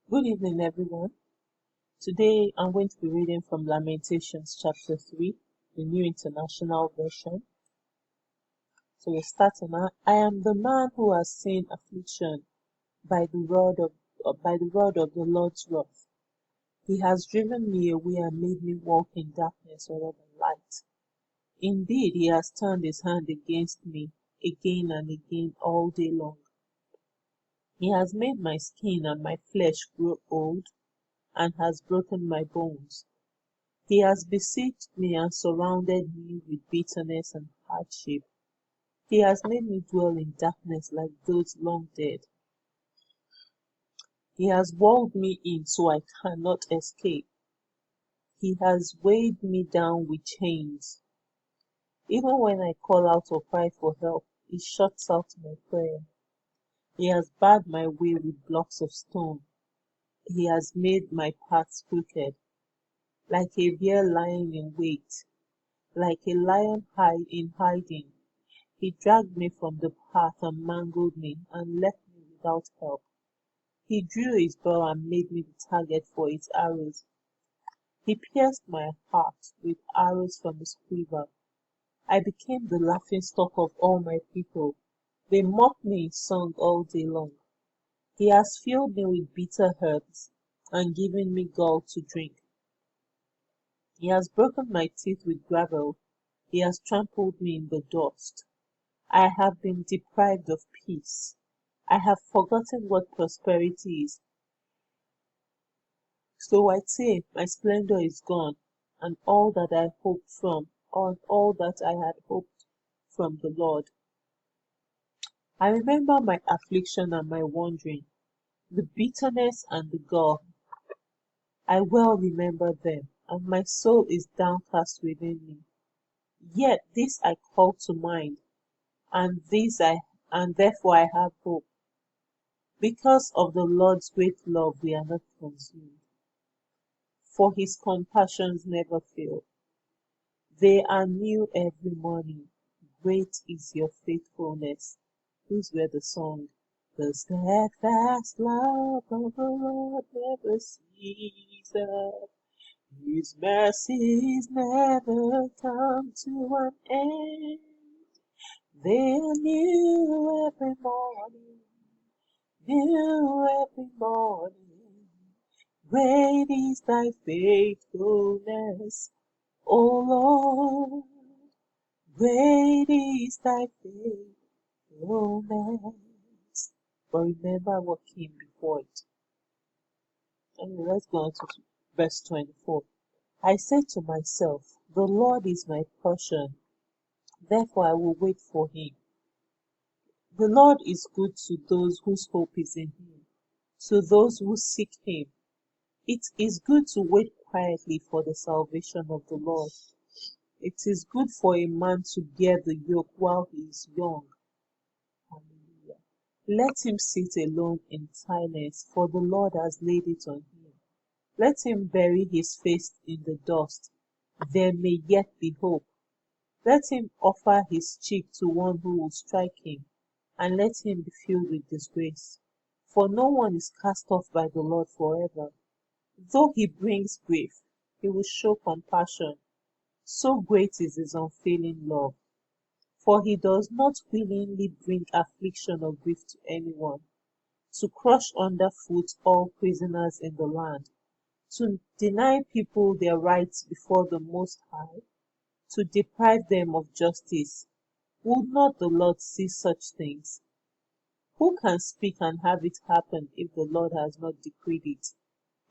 Good evening, everyone. Today I'm going to be reading from Lamentations chapter 3, the New International Version. So we're starting now. I am the man who has seen affliction by the rod of the Lord's wrath. He has driven me away and made me walk in darkness rather than light. Indeed, he has turned his hand against me again and again all day long. He has made my skin and my flesh grow old, and has broken my bones. He has besieged me and surrounded me with bitterness and hardship. He has made me dwell in darkness like those long dead. He has walled me in so I cannot escape. He has weighed me down with chains. Even when I call out or cry for help, he shuts out my prayer. He has barred my way with blocks of stone. He has made my paths crooked. Like a bear lying in wait, like a lion in hiding, he dragged me from the path and mangled me and left me without help. He drew his bow and made me the target for its arrows. He pierced my heart with arrows from his quiver. I became the laughingstock of all my people. They mocked me in song all day long. He has filled me with bitter herbs and given me gall to drink. He has broken my teeth with gravel. He has trampled me in the dust. I have been deprived of peace. I have forgotten what prosperity is. So I say, my splendor is gone, and all that I hoped from, all that I had hoped from the Lord. I remember my affliction and my wandering, the bitterness and the gall. I well remember them, and my soul is downcast within me. Yet this I call to mind, and therefore I have hope. Because of the Lord's great love we are not consumed, for his compassions never fail. They are new every morning. Great is your faithfulness. These were the song. The steadfast love of the Lord never ceases. His mercies never come to an end. They are new every morning. New every morning, great is thy faithfulness, O Lord. Great is thy faithfulness. But remember what came before it. And let's go on to verse 24. I said to myself, the Lord is my portion, therefore I will wait for him. The Lord is good to those whose hope is in him, to those who seek him. It is good to wait quietly for the salvation of the Lord. It is good for a man to bear the yoke while he is young. Hallelujah. Let him sit alone in silence, for the Lord has laid it on him. Let him bury his face in the dust. There may yet be hope. Let him offer his cheek to one who will strike him, and let him be filled with disgrace. For no one is cast off by the Lord forever. Though he brings grief, he will show compassion. So great is his unfailing love. For he does not willingly bring affliction or grief to anyone, to crush under foot all prisoners in the land, to deny people their rights before the Most High, to deprive them of justice. Would not the Lord see such things? Who can speak and have it happen if the Lord has not decreed it?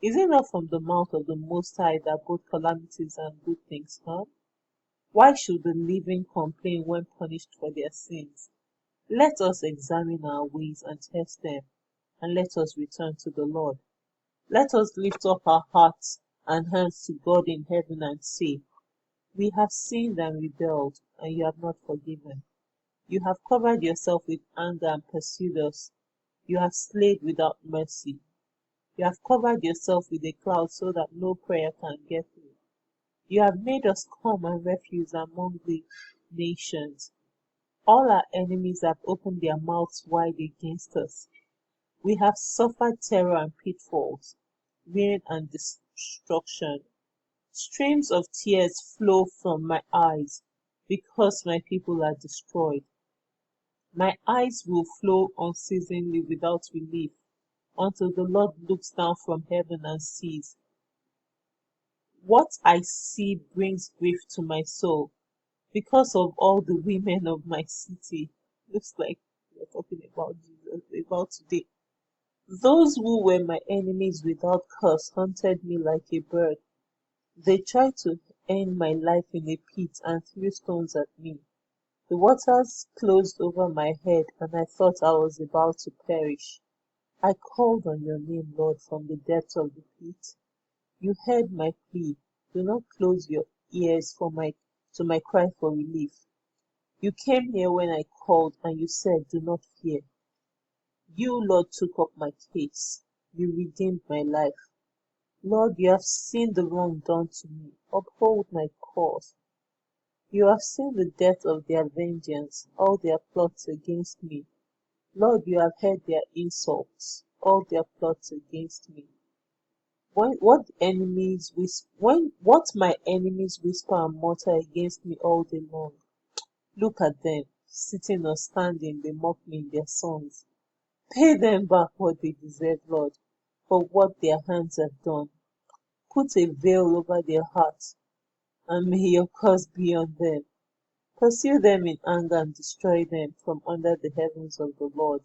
Is it not from the mouth of the Most High that both calamities and good things come? Why should the living complain when punished for their sins? Let us examine our ways and test them, and let us return to the Lord. Let us lift up our hearts and hands to God in heaven and say, we have sinned and rebelled, and you have not forgiven. You have covered yourself with anger and pursued us. You have slayed without mercy. You have covered yourself with a cloud so that no prayer can get through. You have made us come and refuse among the nations. All our enemies have opened their mouths wide against us. We have suffered terror and pitfalls, ruin and destruction. Streams of tears flow from my eyes because my people are destroyed. My eyes will flow unceasingly without relief until the Lord looks down from heaven and sees. What I see brings grief to my soul because of all the women of my city. Looks like we're talking about Jesus, about today. Those who were my enemies without cause hunted me like a bird. They tried to end my life in a pit and threw stones at me. The waters closed over my head, and I thought I was about to perish. I called on your name, Lord, from the depths of the pit. You heard my plea. Do not close your ears to my cry for relief. You came here when I called, and you said, do not fear. You, Lord, took up my case. You redeemed my life. Lord, you have seen the wrong done to me. Uphold my cause. You have seen the depth of their vengeance, all their plots against me. Lord, you have heard their insults, all their plots against me. What my enemies whisper and mutter against me all day long. Look at them, sitting or standing, they mock me in their songs. Pay them back what they deserve, Lord, for what their hands have done. Put a veil over their hearts, and may your curse be on them. Pursue them in anger and destroy them from under the heavens of the Lord.